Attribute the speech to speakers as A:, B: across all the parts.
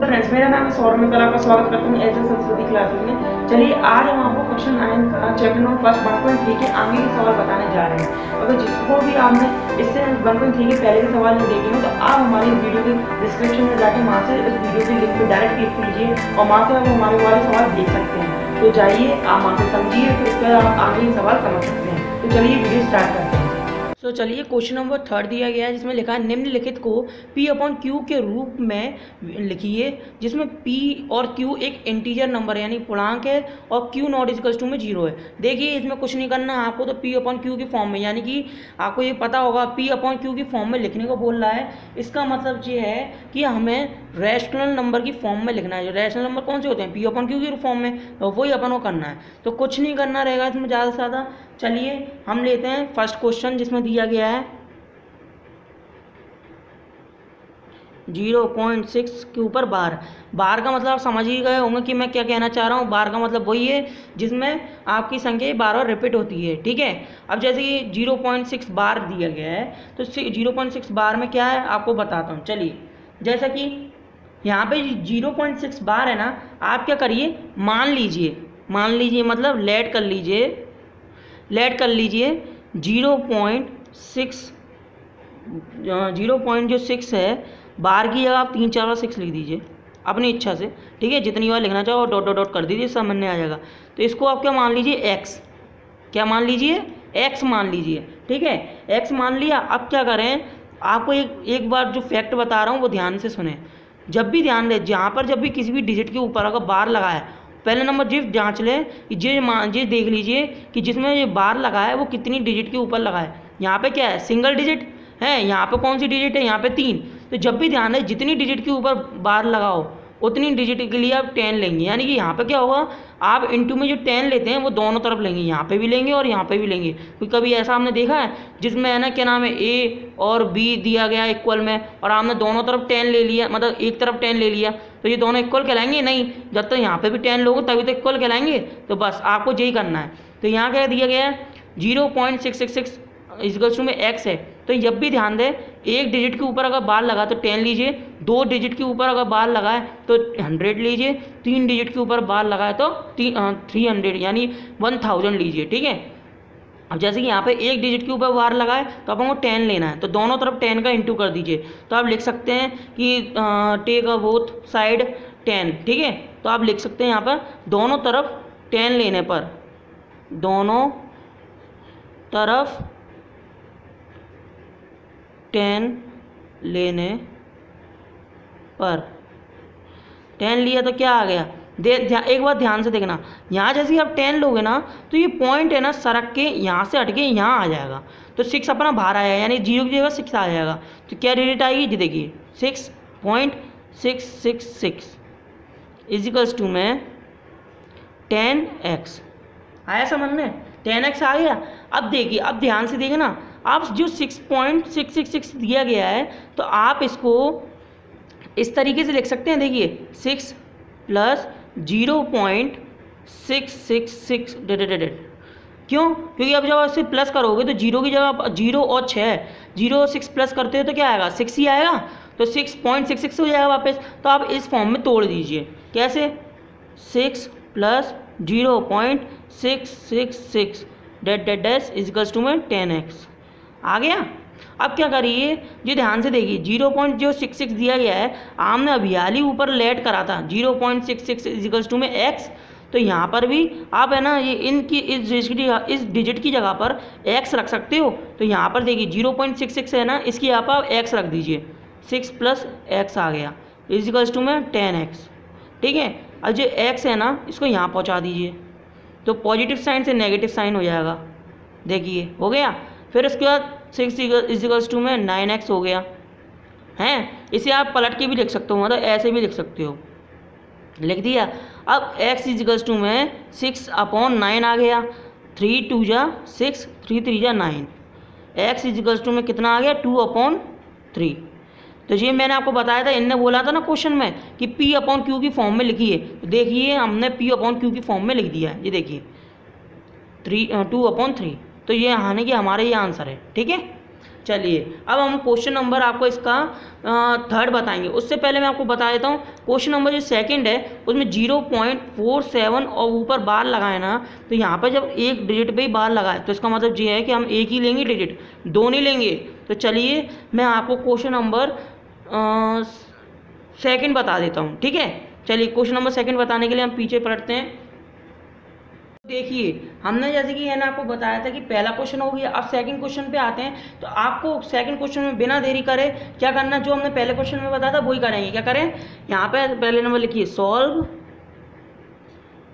A: Friends, मेरा नाम है सौरभ। मैं कल आपका स्वागत करता हूँ एच संस्कृति क्लासेस में। चलिए आज हम आपको क्वेश्चन 9 का चैप्टर नंबर फर्स्ट 1.3 के आगे के सवाल बताने जा रहे हैं। अगर जिसको भी आपने इससे 1.3 के पहले के सवाल नहीं देखे हो तो आप हमारी वीडियो के डिस्क्रिप्शन में जाके वहाँ से इस वीडियो के लिंक पर डायरेक्ट क्लिक कीजिए और वहाँ से आप हमारे वाले सवाल देख सकते हैं। तो जाइए आप वहाँ से समझिए, फिर उसके बाद आप आगे सवाल समझ सकते हैं। तो चलिए वीडियो स्टार्ट करते हैं। तो चलिए क्वेश्चन नंबर 3 दिया गया है जिसमें लिखा है निम्नलिखित को P/Q के रूप में लिखिए, जिसमें P और Q एक इंटीजर नंबर यानी पूर्णांक है और Q नॉट इक्वल्स टू में 0 है। देखिए इसमें कुछ नहीं करना है आपको, तो P/Q की फॉर्म में, यानी कि आपको ये पता होगा P/Q की फॉर्म में लिखने को बोल रहा है। इसका मतलब ये है कि हमें रैशनल नंबर की फॉर्म में लिखना है। जो रैशनल नंबर कौन से होते हैं? P/Q की फॉर्म में, तो वही अपन को करना है। तो कुछ नहीं करना रहेगा इसमें ज़्यादा से ज़्यादा। चलिए हम लेते हैं फर्स्ट क्वेश्चन जिसमें दिया गया है 0.6 के ऊपर बार। बार का मतलब आप समझ ही गए होंगे कि मैं क्या कहना चाह रहा हूँ। बार का मतलब वही है जिसमें आपकी संख्या बार बार रिपीट होती है, ठीक है। अब जैसे कि 0.6 बार दिया गया है तो 0.6 बार में क्या है आपको बताता हूँ। चलिए जैसा कि यहाँ पे 0.6 बार है ना, आप क्या करिए, मान लीजिए मतलब लेट कर लीजिए 0.6 है बार की जगह आप 3-4 बार 6 लिख दीजिए अपनी इच्छा से, ठीक है। जितनी बार लिखना चाहो डॉट डॉट डॉट कर दीजिए, सामने आ जाएगा। तो इसको आप क्या मान लीजिए, x। क्या मान लीजिए? x मान लीजिए, ठीक है। x मान लिया। अब क्या करें, आपको एक बार जो फैक्ट बता रहा हूँ वो ध्यान से सुने। जब भी ध्यान दें, जहाँ पर जब भी किसी भी डिजिट के ऊपर अगर बार लगा है, पहले नंबर जिस जांच लें कि ये देख लीजिए कि जिसमें ये बार लगा है वो कितनी डिजिट के ऊपर लगा है। यहाँ पे क्या है, सिंगल डिजिट है। यहाँ पे कौन सी डिजिट है? यहाँ पे 3। तो जब भी ध्यान दें, जितनी डिजिट के ऊपर बार लगाओ उतनी डिजिट के लिए आप 10 लेंगे। यानी कि यहाँ पे क्या होगा, आप इंटू में जो 10 लेते हैं वो दोनों तरफ लेंगे, यहाँ पे भी लेंगे और यहाँ पे भी लेंगे। क्योंकि कभी ऐसा हमने देखा है जिसमें है ना, क्या नाम है, A और B दिया गया इक्वल में, और आपने दोनों तरफ 10 ले लिया, मतलब एक तरफ 10 ले लिया, तो ये दोनों इक्वल कहलाएंगे? नहीं, जब तक यहाँ पे भी 10 लोगे तभी तो इक्वल कहलाएंगे। तो बस आपको यही करना है। तो यहाँ क्या दिया गया है, 0.666 इक्वल्स टू में x है। तो जब भी ध्यान दें, एक डिजिट के ऊपर अगर बार लगा तो 10 लीजिए, 2 डिजिट के ऊपर अगर बार लगा है तो 100 लीजिए, 3 डिजिट के ऊपर बार लगा है तो 300 यानी 1000 लीजिए, ठीक है। अब जैसे कि यहाँ पे एक डिजिट के ऊपर बार लगा है तो अपन को 10 लेना है, तो दोनों तरफ 10 का इंटू कर दीजिए। तो आप लिख सकते हैं कि टेक अ बोथ साइड 10, ठीक है। तो आप लिख सकते हैं यहाँ पर दोनों तरफ 10 लेने पर, दोनों तरफ 10 लेने पर 10 लिया तो क्या आ गया, एक बार ध्यान से देखना। यहाँ जैसे ही आप 10 लोगे ना तो ये पॉइंट है ना सरक के यहाँ से हट के यहाँ आ जाएगा, तो 6 अपना बाहर आया, यानी 0 की जगह 6 आ जाएगा। तो क्या डिजिट आएगी जी, देखिए 6.666 इजिकल्स टू में 10x आया समझ में, 10x आ गया। अब देखिए, अब ध्यान से देखिए ना, आप जो 6.666 दिया गया है तो आप इसको इस तरीके से लिख सकते हैं। देखिए 6 प्लस 0.666 डेडेडेड। क्यों? क्योंकि अब जब इससे प्लस करोगे तो 0 की जगह 0 और 6, 0 और 6 प्लस करते हो तो क्या आएगा, 6 ही आएगा। तो 6.66 हो जाएगा वापस। तो आप इस फॉर्म में तोड़ दीजिए। कैसे? 6 प्लस 0.666 डैश इजिकल्स टू में 10x आ गया। अब क्या करिए, ये ध्यान से देखिए, 0.066 दिया गया है, आपने अभी हाल ही ऊपर लेट करा था 0.66 इजिकल्स टू में x। तो यहाँ पर भी आप है ना, ये इनकी इस डिजिट की जगह पर x रख सकते हो। तो यहाँ पर देखिए 0.66 है ना, इसकी यहाँ पर x रख दीजिए, 6 प्लस x आ गया इजिकल्स टू में 10x, ठीक है। अब जो x है ना इसको यहाँ पहुँचा दीजिए, तो पॉजिटिव साइन से नेगेटिव साइन हो जाएगा। देखिए हो गया। फिर उसके बाद 6 इजिकल्स टू में 9x हो गया हैं। इसे आप पलट के भी लिख सकते हो, मतलब ऐसे भी लिख सकते हो, लिख दिया। अब x इजिकल्स टू में 6/9 आ गया, 3 2 जा 6, 3 3 जा 9, x इजिकल्स टू में कितना आ गया, 2/3। तो ये मैंने आपको बताया था, इनने बोला था ना क्वेश्चन में कि P/Q की फॉर्म में लिखिए। तो देखिए हमने P/Q की फॉर्म में लिख दिया है, ये देखिए 2/3। तो ये आने की हमारा ये आंसर है, ठीक है। चलिए अब हम क्वेश्चन नंबर आपको इसका थर्ड बताएंगे। उससे पहले मैं आपको बता देता हूँ क्वेश्चन नंबर जो सेकंड है उसमें 0.47 और ऊपर बार लगाए ना, तो यहाँ पर जब एक डिजिट पे ही बार लगाए तो इसका मतलब ये है कि हम एक ही लेंगे डिजिट, दो नहीं लेंगे। तो चलिए मैं आपको क्वेश्चन नंबर सेकंड बता देता हूँ, ठीक है। चलिए क्वेश्चन नंबर सेकंड बताने के लिए हम पीछे पलटते हैं। देखिए हमने जैसे कि मैंने आपको बताया था कि पहला क्वेश्चन हो गया, अब सेकंड क्वेश्चन पे आते हैं। तो आपको सेकंड क्वेश्चन में बिना देरी करे क्या करना, जो हमने पहले क्वेश्चन में बताया था वही करेंगे। क्या करें, यहाँ पे पहले नंबर लिखिए सॉल्व,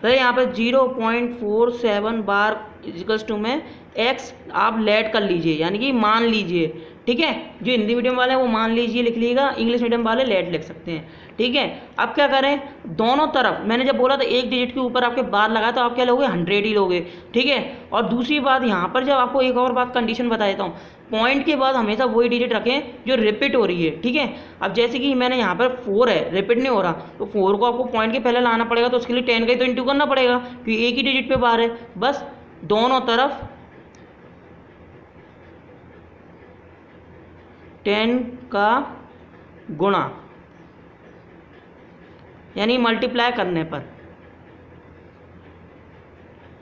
A: फिर यहाँ पे 0.47 बार इजिकल्स टू में एक्स आप लेट कर लीजिए, यानी कि मान लीजिए, ठीक है। जो हिंदी मीडियम वाले हैं वो मान लीजिए लिख लीजिएगा, इंग्लिश मीडियम वाले लेट लिख सकते हैं, ठीक है। अब क्या करें, दोनों तरफ मैंने जब बोला था एक डिजिट के ऊपर आपके बार लगा तो आप क्या लोगे, 100 ही लोगे, ठीक है। और दूसरी बात यहाँ पर जब आपको एक और बात कंडीशन बता देता हूँ, पॉइंट के बाद हमेशा वही डिजिट रखें जो रिपीट हो रही है, ठीक है। अब जैसे कि मैंने यहाँ पर 4 है, रिपीट नहीं हो रहा, तो 4 को आपको पॉइंट के पहले लाना पड़ेगा, तो उसके लिए 10 का ही तो इंटू करना पड़ेगा क्योंकि एक ही डिजिट पे बार है। बस दोनों तरफ 10 का गुणा, यानी मल्टीप्लाई करने पर,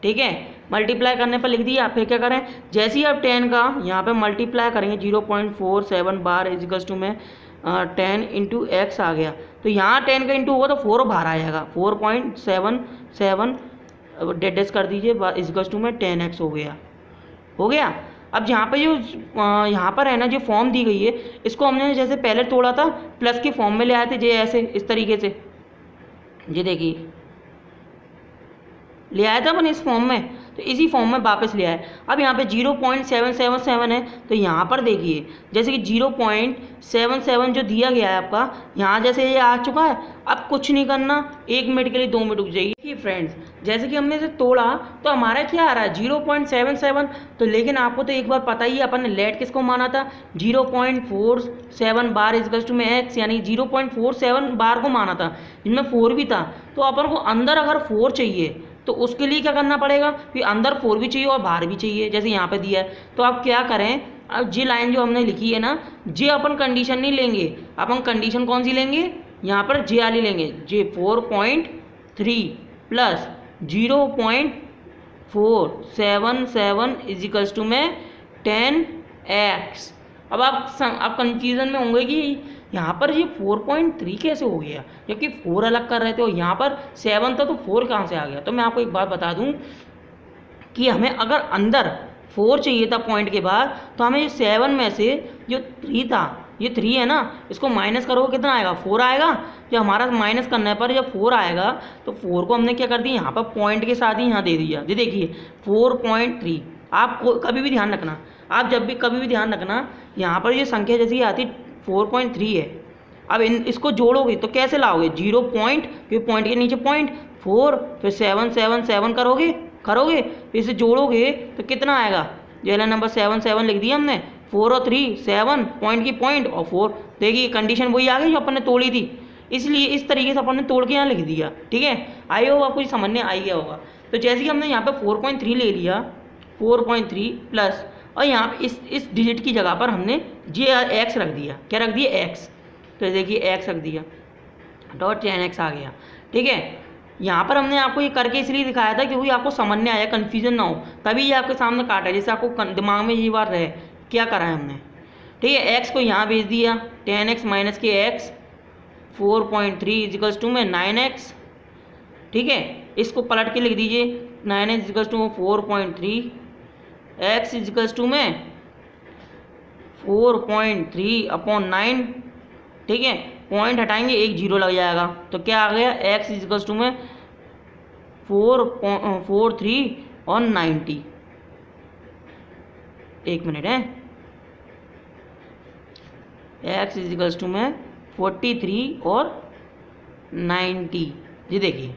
A: ठीक है, मल्टीप्लाई करने पर लिख दिया। फिर क्या करें, जैसे ही आप 10 का यहाँ पे मल्टीप्लाई करेंगे 0.47 बार इजिकल्स टू में 10 इंटू एक्स आ गया, तो यहाँ 10 का इंटू होगा तो 4 बाहर आ जाएगा, 4.77 डेडेस कर दीजिए इजिकल्स टू में 10x हो गया, हो गया। अब यहाँ पे जो यहाँ पर है ना जो फॉर्म दी गई है, इसको हमने जैसे पहले तोड़ा था प्लस के फॉर्म में ले आए थे, जे ऐसे इस तरीके से, ये देखिए ले आया था अपन इस फॉर्म में, तो इसी फॉर्म में वापस ले आए। अब यहाँ पे 0.777 है, तो यहाँ पर देखिए जैसे कि 0.77 जो दिया गया है आपका, यहाँ जैसे ये आ चुका है। अब कुछ नहीं करना, 1 मिनट के लिए 2 मिनट रुक जाइए। देखिए फ्रेंड्स, जैसे कि हमने इसे तोड़ा तो हमारा क्या आ रहा है 0.77, तो लेकिन आपको तो एक बार पता ही है अपन ने लेट किसको माना था, 0.47 बार इजिकल्स टू में एक्स, यानी 0.47 बार को माना था, जिनमें 4 भी था। तो अपन को अंदर अगर 4 चाहिए तो उसके लिए क्या करना पड़ेगा, कि अंदर 4 भी चाहिए और बाहर भी चाहिए, जैसे यहाँ पे दिया है। तो आप क्या करें, अब जी लाइन जो हमने लिखी है ना, जे अपन कंडीशन नहीं लेंगे, अपन कंडीशन कौन सी लेंगे, यहाँ पर जे वाली लेंगे, जे 4.3 प्लस 0.477 इजिकल्स टू में 10x। अब आप कंफ्यूजन में होंगे कि यहाँ पर ये 4.3 कैसे हो गया, जबकि 4 अलग कर रहे थे और यहाँ पर 7 था, तो 4 कहाँ से आ गया। तो मैं आपको एक बात बता दूँ कि हमें अगर अंदर 4 चाहिए था पॉइंट के बाद, तो हमें ये 7 में से जो 3 था, ये 3 है ना, इसको माइनस करोगे कितना आएगा, 4 आएगा। जो हमारा माइनस करने पर जब 4 आएगा, तो 4 को हमने क्या कर दिया, यहाँ पर पॉइंट के साथ ही यहाँ दे दिया। जी देखिए 4.3, आप कभी भी ध्यान रखना, आप जब भी कभी भी ध्यान रखना, यहाँ पर ये संख्या जैसी आती 4.3 है। अब इसको जोड़ोगे तो कैसे लाओगे, 0 पॉइंट, फिर पॉइंट के नीचे पॉइंट 4, फिर 7 करोगे, फिर इसे जोड़ोगे तो कितना आएगा, जो है नंबर 7 लिख दिया हमने, 4 और 3 7, पॉइंट की पॉइंट और 4। देखिए कंडीशन वही आ गई जो अपन ने तोड़ी थी, इसलिए इस तरीके से अपन ने तोड़ के यहाँ लिख दिया, ठीक है। आई होगा आपको समझ में आई गया होगा। तो जैसे कि हमने यहाँ पे 4.3 ले लिया, 4.3 प्लस, और यहाँ पे इस डिजिट की जगह पर हमने जे एक्स रख दिया, क्या रख दिया, एक्स। तो देखिए एक्स रख दिया, डॉट 10x आ गया, ठीक है। यहाँ पर हमने आपको ये करके इसलिए दिखाया था क्योंकि आपको समझ में आया, कन्फ्यूजन ना हो, तभी ये आपके सामने काटा है, जैसे आपको दिमाग में ये बात रहे क्या करा है हमने, ठीक है। एक्स को यहाँ भेज दिया, 10x माइनस के एक्स, 4.3 इजिकल्स टू में 9x, ठीक है। इसको पलट के लिख दीजिए, 9x इजिकल्स टू में 4.3, x इजिकल्स टू में 4.3/9, ठीक है। पॉइंट हटाएंगे, एक 0 लग जाएगा, तो क्या आ गया, x इजिकल्स टू में 4.43 और 90। एक मिनट है, x इजिकल्स टू में 43 और 90। जी देखिए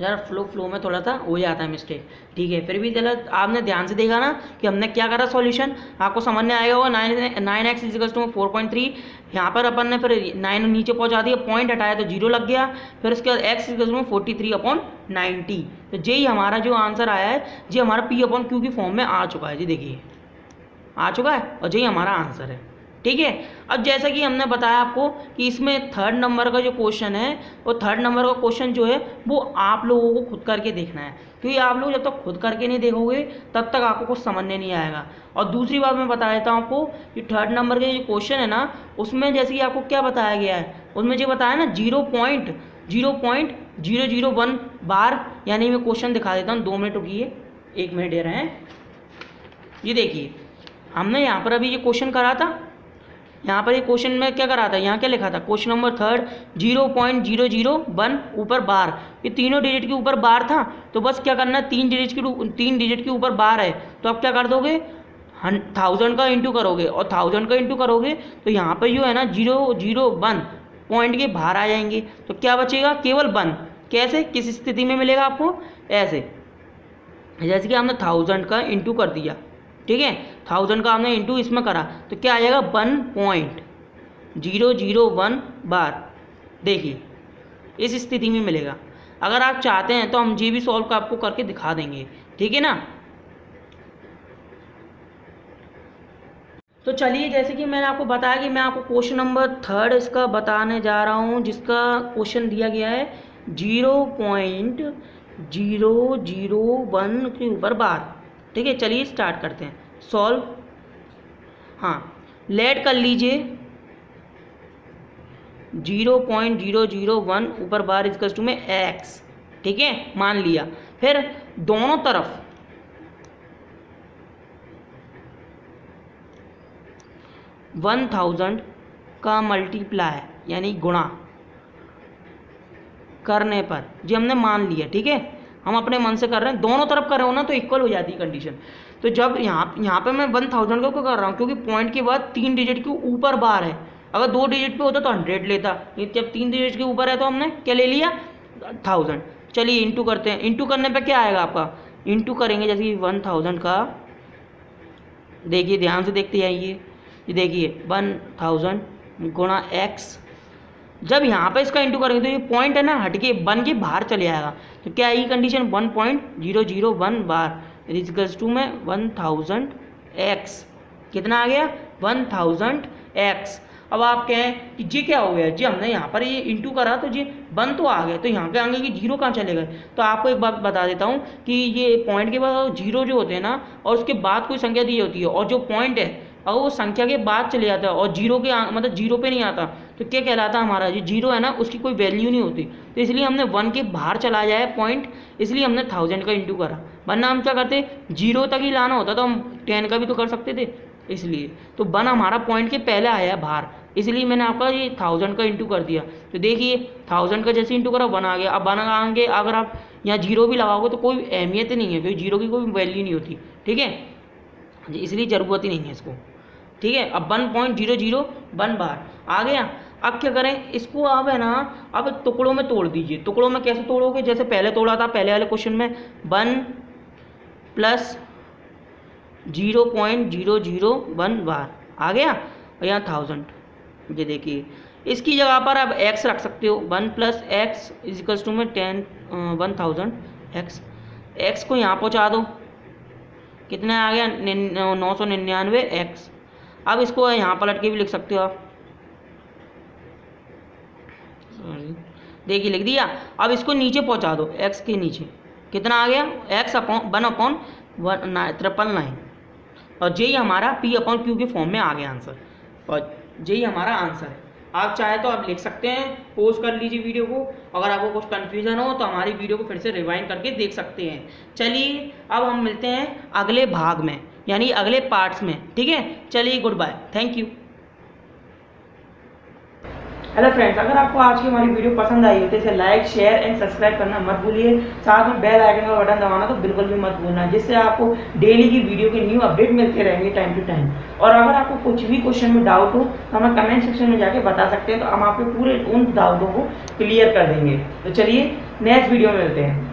A: यार फ्लो में थोड़ा सा हो जाता है मिस्टेक, ठीक है। फिर भी चलो आपने ध्यान से देखा ना कि हमने क्या करा, सॉल्यूशन आपको समझ में आएगा होगा। 9x इजिकल्स टू 4.3, यहाँ पर अपन ने फिर 9 नीचे पहुँचा दिया, पॉइंट हटाया तो 0 लग गया, फिर उसके बाद x इजिकल्स टू 43/90। तो ये हमारा जो आंसर आया है, ये हमारा P/Q की फॉर्म में आ चुका है। जी देखिए आ चुका है और यही हमारा आंसर है। ठीक है, अब जैसा कि हमने बताया आपको कि इसमें थर्ड नंबर का जो क्वेश्चन है वो थर्ड नंबर का क्वेश्चन जो है वो आप लोगों को खुद करके देखना है, क्योंकि आप लोग जब तक खुद करके नहीं देखोगे तब तक आपको कुछ समझने नहीं आएगा। और दूसरी बात मैं बता देता हूँ आपको कि थर्ड नंबर के जो क्वेश्चन है ना उसमें जैसे कि आपको क्या बताया गया है, उसमें जो बताया ना 0.0001 बार, यानी मैं क्वेश्चन दिखा देता हूँ, 2 मिनट रुकिए, 1 मिनट दे रहे हैं। ये देखिए हमने यहाँ पर अभी ये क्वेश्चन करा था, यहाँ पर ये क्वेश्चन में क्या करा था, यहाँ क्या लिखा था, क्वेश्चन नंबर थर्ड 0.001 ऊपर बार, ये तीनों डिजिट के ऊपर बार था। तो बस क्या करना है, 3 डिजिट के ऊपर बार है तो आप क्या कर दोगे, 1000 का इंटू करोगे, और 1000 का इंटू करोगे तो यहाँ पर जो है ना 001 पॉइंट के बाहर आ जाएंगे, तो क्या बचेगा, केवल 1। कैसे, किस स्थिति में मिलेगा आपको, ऐसे जैसे कि हमने 1000 का इंटू कर दिया, ठीक है, 1000 का हमने इंटू इसमें करा तो क्या आ जाएगा 1.001 बार। देखिए इस स्थिति में मिलेगा। अगर आप चाहते हैं तो हम ये भी सॉल्व आपको करके दिखा देंगे, ठीक है ना। तो चलिए, जैसे कि मैंने आपको बताया कि मैं आपको क्वेश्चन नंबर थर्ड इसका बताने जा रहा हूँ, जिसका क्वेश्चन दिया गया है 0.001 के ऊपर बार। ठीक है, चलिए स्टार्ट करते हैं सॉल्व। हाँ, लेट कर लीजिए 0.001 ऊपर बार इक्वल्स टू में x, ठीक है, मान लिया। फिर दोनों तरफ 1000 का मल्टीप्लाई यानी गुणा करने पर, जी हमने मान लिया, ठीक है, हम अपने मन से कर रहे हैं, दोनों तरफ कर रहे हो ना तो इक्वल हो जाती है कंडीशन। तो जब यहाँ पे मैं 1000 को कर रहा हूँ क्योंकि पॉइंट के बाद 3 डिजिट के ऊपर बार है, अगर 2 डिजिट पे होता तो 100 लेता, जब 3 डिजिट के ऊपर है तो हमने क्या ले लिया 1000। चलिए इंटू करते हैं, इंटू करने पे क्या आएगा आपका, इंटू करेंगे जैसे कि 1000 का, देखिए ध्यान से देखते आइए, ये देखिए 1000 गुणा x, जब यहाँ पे इसका इंटू करेंगे तो ये पॉइंट है ना हटके 1 के बाहर चले आएगा, तो क्या आएगी कंडीशन 1.001 बार इक्वल्स टू में 1000x, कितना आ गया 1000x। अब आप कहें कि जी क्या हो गया, जी हमने यहाँ पर ये इंटू करा तो जी 1 तो आ गया, तो यहाँ के आगे कि 0 कहाँ चले गए। तो आपको एक बात बता देता हूँ कि ये पॉइंट के बाद 0 जो होते हैं ना और उसके बाद कोई संख्या दी होती है, और जो पॉइंट है अगर वो संख्या के बाद चले जाता है और 0 के मतलब 0 पे नहीं आता तो क्या कहलाता है हमारा, जो 0 है ना उसकी कोई वैल्यू नहीं होती। तो इसलिए हमने 1 के बाहर चला जाए पॉइंट, इसलिए हमने 1000 का इंटू करा, वरना हम क्या करते 0 तक ही लाना होता तो हम 10 का भी तो कर सकते थे। इसलिए तो 1 हमारा पॉइंट के पहले आया है बाहर, इसलिए मैंने आपका ये 1000 का इंटू कर दिया। तो देखिए 1000 का जैसे इंटू करा 1 आ गया। अब 1 आएंगे अगर आप यहाँ 0 भी लगाओगे तो कोई अहमियत नहीं है, क्योंकि 0 की कोई वैल्यू नहीं होती, ठीक है, इसलिए ज़रूरत ही नहीं है इसको, ठीक है। अब 1.001 बार आ गया। अब क्या करें, इसको आप है ना अब टुकड़ों में तोड़ दीजिए। टुकड़ों में कैसे तोड़ोगे, जैसे पहले तोड़ा था पहले वाले क्वेश्चन में, 1 + 0.001 बार आ गया, और यहाँ 1000, ये देखिए इसकी जगह पर आप x रख सकते हो, 1 + x इक्वल्स टू में 1000 x को यहाँ पहुँचा दो, कितना आ गया 999 x। अब इसको यहाँ पलट के भी लिख सकते हो आप, देखिए लिख दिया। अब इसको नीचे पहुँचा दो, x के नीचे कितना आ गया x अपॉन 1/999, और यही हमारा p/q के फॉर्म में आ गया आंसर, और यही हमारा आंसर है। आप चाहे तो आप लिख सकते हैं, पॉज कर लीजिए वीडियो को, अगर आपको कुछ कन्फ्यूजन हो तो हमारी वीडियो को फिर से रिवाइंड करके देख सकते हैं। चलिए अब हम मिलते हैं अगले भाग में, यानी अगले पार्ट्स में, ठीक है। चलिए good bye, thank you. Hello friends, अगर आपको आज की हमारी वीडियो पसंद आई हो तो इसे लाइक शेयर एंड सब्सक्राइब करना मत भूलिए, साथ में बेल आइकन का बटन दबाना तो बिल्कुल भी मत भूलना, जिससे आपको डेली की वीडियो के न्यू अपडेट मिलते रहेंगे टाइम टू टाइम। और अगर आपको कुछ भी क्वेश्चन में डाउट हो तो हमें कमेंट सेक्शन में जाके बता सकते हैं, तो हम आपके पूरे उन डाउटों को क्लियर कर देंगे। तो चलिए नेक्स्ट वीडियो में मिलते हैं।